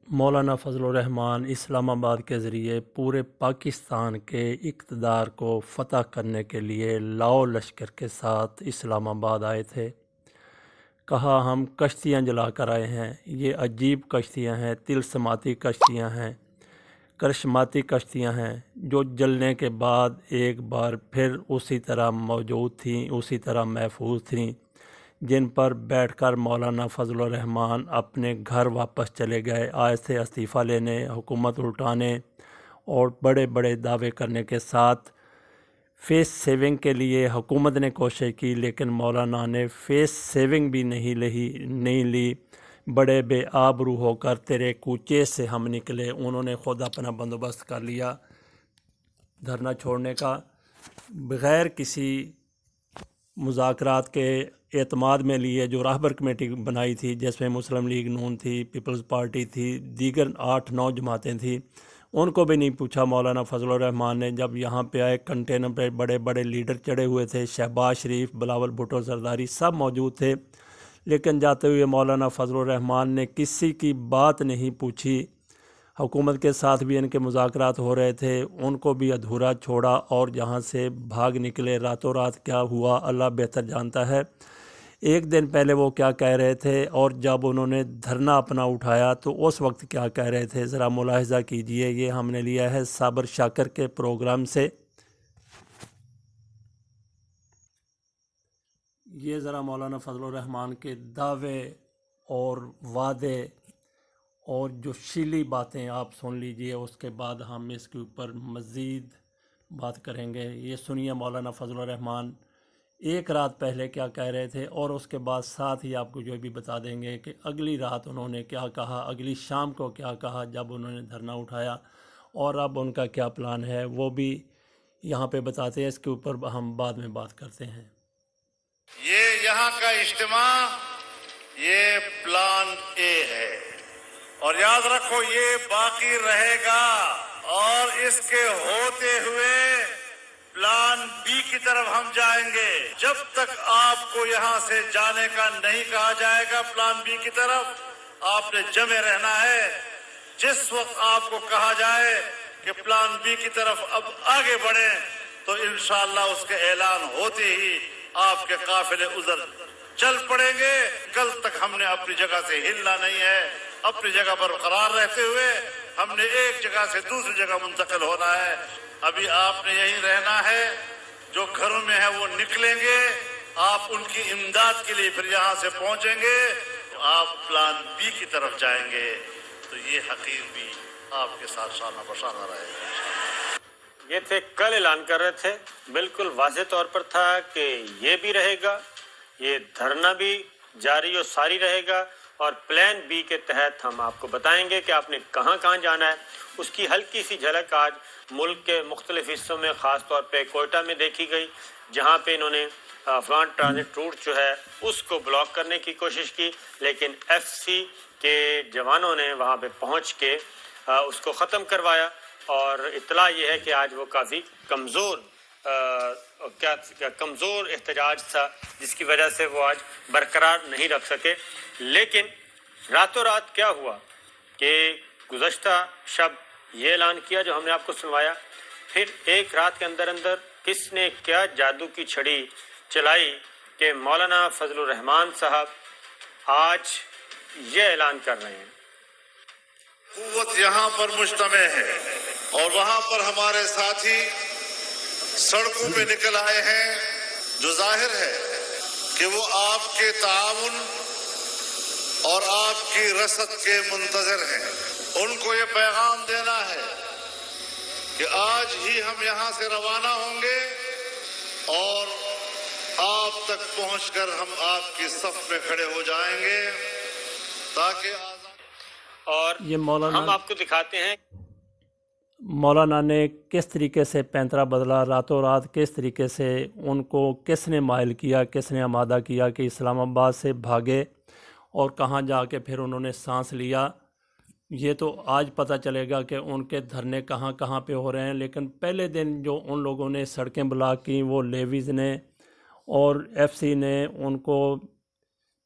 مولانا فضل الرحمان اسلام آباد کے ذریعے پورے پاکستان کے اقتدار کو فتح کرنے کے لیے لاؤ لشکر کے ساتھ اسلام آباد آئے تھے۔ کہا ہم کشتیاں جلا کر آئے ہیں، یہ عجیب کشتیاں ہیں، طلسماتی کشتیاں ہیں، کرشماتی کشتیاں ہیں، جو جلنے کے بعد ایک بار پھر اسی طرح موجود تھیں، اسی طرح محفوظ تھیں، جن پر بیٹھ کر مولانا فضل الرحمان اپنے گھر واپس چلے گئے، آج سے استعفیٰ لینے، حکومت الٹانے اور بڑے بڑے دعوے کرنے کے ساتھ فیس سیونگ کے لیے حکومت نے کوشش کی، لیکن مولانا نے فیس سیونگ بھی نہیں لی۔ بڑے بے آبرو ہو کر تیرے کوچے سے ہم نکلے، انہوں نے خود اپنا بندوبست کر لیا دھرنا چھوڑنے کا، بغیر کسی مذاکرات کے اعتماد میں لیے۔ جو راہبر کمیٹی بنائی تھی جس میں مسلم لیگ نون تھی، پیپلز پارٹی تھی، دیگر 8-9 جماعتیں تھیں، ان کو بھی نہیں پوچھا مولانا فضل الرحمان نے۔ جب یہاں پہ آئے کنٹینر پہ بڑے بڑے لیڈر چڑھے ہوئے تھے، شہباز شریف، بلاول بھٹو زرداری سب موجود تھے، لیکن جاتے ہوئے مولانا فضل الرحمان نے کسی کی بات نہیں پوچھی۔ حکومت کے ساتھ بھی ان کے مذاکرات ہو رہے تھے، ان کو بھی ادھورا چھوڑا اور جہاں سے بھاگ نکلے۔ راتوں رات کیا ہوا اللہ بہتر جانتا ہے۔ ایک دن پہلے وہ کیا کہہ رہے تھے اور جب انہوں نے دھرنا اپنا اٹھایا تو اس وقت کیا کہہ رہے تھے، ذرا ملاحظہ کیجئے۔ یہ ہم نے لیا ہے صابر شاکر کے پروگرام سے۔ یہ ذرا مولانا فضل الرحمان کے دعوے اور وعدے اور جو شیلی باتیں آپ سن لیجئے، اس کے بعد ہم اس کے اوپر مزید بات کریں گے۔ یہ سنیے مولانا فضل الرحمان ایک رات پہلے کیا کہہ رہے تھے، اور اس کے بعد ساتھ ہی آپ کو جو بھی بتا دیں گے کہ اگلی رات انہوں نے کیا کہا، اگلی شام کو کیا کہا جب انہوں نے دھرنا اٹھایا، اور اب ان کا کیا پلان ہے وہ بھی یہاں پہ بتاتے ہیں۔ اس کے اوپر ہم بعد میں بات کرتے ہیں۔ یہ یہاں کا اجتماع یہ پلان اے ہے، اور یاد رکھو یہ باقی رہے گا، اور اس کے ہوتے ہوئے پلان بی کی طرف ہم جائیں گے۔ جب تک آپ کو یہاں سے جانے کا نہیں کہا جائے گا پلان بی کی طرف، آپ نے جمے رہنا ہے۔ جس وقت آپ کو کہا جائے کہ پلان بی کی طرف اب آگے بڑھیں تو انشاءاللہ اس کے اعلان ہوتے ہی آپ کے قافلے ادھر چل پڑیں گے۔ کل تک ہم نے اپنی جگہ سے ہلنا نہیں ہے، اپنی جگہ پر قرار رہتے ہوئے ہم نے ایک جگہ سے دوسری جگہ منتقل ہونا ہے۔ ابھی آپ نے یہیں رہنا ہے، جو گھروں میں ہے وہ نکلیں گے، آپ ان کی امداد کے لیے پھر یہاں سے پہنچیں گے، آپ پلان بی کی طرف جائیں گے، تو یہ حقیر بھی آپ کے ساتھ شانہ بشانہ رہے گا۔ یہ تھے کل اعلان کر رہے تھے، بالکل واضح طور پر تھا کہ یہ بھی رہے گا، یہ دھرنا بھی جاری و ساری رہے گا، اور پلان بی کے تحت ہم آپ کو بتائیں گے کہ آپ نے کہاں کہاں جانا ہے۔ اس کی ہلکی سی جھلک آج ملک کے مختلف حصوں میں، خاص طور پہ کوئٹہ میں دیکھی گئی، جہاں پہ انہوں نے افغان ٹرانزٹ روٹ جو ہے اس کو بلاک کرنے کی کوشش کی، لیکن ایف سی کے جوانوں نے وہاں پہ پہنچ کے اس کو ختم کروایا، اور اطلاع یہ ہے کہ آج وہ کافی کمزور احتجاج تھا، جس کی وجہ سے وہ آج برقرار نہیں رکھ سکے۔ لیکن راتوں رات کیا ہوا کہ گزشتہ شب یہ اعلان کیا جو ہم نے آپ کو سنوایا، پھر ایک رات کے اندر اندر کس نے کیا جادو کی چھڑی چلائی کہ مولانا فضل الرحمان صاحب آج یہ اعلان کر رہے ہیں۔ قوت یہاں پر مجتمع ہے، اور وہاں پر ہمارے ساتھی سڑکوں پہ نکل آئے ہیں، جو ظاہر ہے کہ وہ آپ کے تعاون اور آپ کی رسد کے منتظر ہیں۔ ان کو یہ پیغام دینا ہے کہ آج ہی ہم یہاں سے روانہ ہوں گے، اور آپ تک پہنچ کر ہم آپ کی صف میں کھڑے ہو جائیں گے، تاکہ اور یہ ہم آپ کو دکھاتے ہیں مولانا نے کس طریقے سے پینترا بدلا، راتوں رات کس طریقے سے ان کو کس نے مائل کیا، کس نے آمادہ کیا کہ اسلام آباد سے بھاگے، اور کہاں جا کے پھر انہوں نے سانس لیا۔ یہ تو آج پتہ چلے گا کہ ان کے دھرنے کہاں کہاں پہ ہو رہے ہیں، لیکن پہلے دن جو ان لوگوں نے سڑکیں بلاک کی وہ لیویز نے اور ایف سی نے ان کو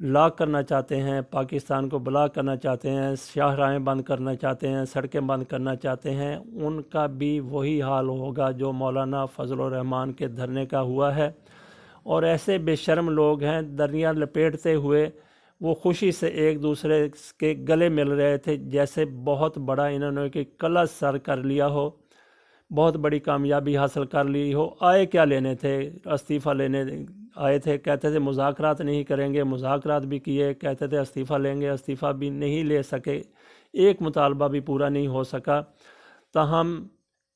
لاک کرنا چاہتے ہیں، پاکستان کو بلاک کرنا چاہتے ہیں، شاہراہیں بند کرنا چاہتے ہیں، سڑکیں بند کرنا چاہتے ہیں، ان کا بھی وہی حال ہوگا جو مولانا فضل الرحمان کے دھرنے کا ہوا ہے۔ اور ایسے بے شرم لوگ ہیں، دریا لپیٹتے ہوئے وہ خوشی سے ایک دوسرے کے گلے مل رہے تھے، جیسے بہت بڑا انہوں نے کہ قلعہ سر کر لیا ہو، بہت بڑی کامیابی حاصل کر لی ہو۔ آئے کیا لینے تھے؟ استعفیٰ لینے آئے تھے، کہتے تھے مذاکرات نہیں کریں گے، مذاکرات بھی کیے، کہتے تھے استعفیٰ لیں گے، استعفیٰ بھی نہیں لے سکے، ایک مطالبہ بھی پورا نہیں ہو سکا۔ تاہم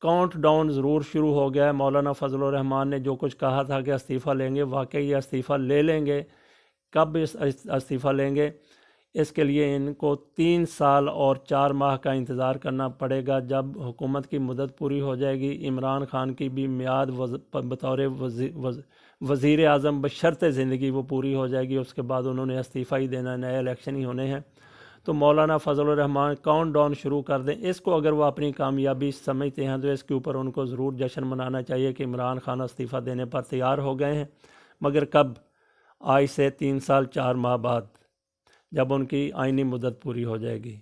کاؤنٹ ڈاؤن ضرور شروع ہو گیا ہے۔ مولانا فضل الرحمان نے جو کچھ کہا تھا کہ استعفیٰ لیں گے، واقعی یہ استعفیٰ لے لیں گے۔ کب استعفیٰ لیں گے؟ اس کے لیے ان کو 3 سال اور 4 ماہ کا انتظار کرنا پڑے گا۔ جب حکومت کی مدت پوری ہو جائے گی، عمران خان کی بھی میعاد بطور وزیر اعظم بشرط زندگی وہ پوری ہو جائے گی، اس کے بعد انہوں نے استعفیٰ ہی دینا، نئے الیکشن ہی ہونے ہیں۔ تو مولانا فضل الرحمان کاؤنٹ ڈاؤن شروع کر دیں۔ اس کو اگر وہ اپنی کامیابی سمجھتے ہیں تو اس کے اوپر ان کو ضرور جشن منانا چاہیے کہ عمران خان استعفیٰ دینے پر تیار ہو گئے ہیں، مگر کب؟ آج سے 3 سال 4 ماہ بعد، جب ان کی آئینی مدت پوری ہو جائے گی۔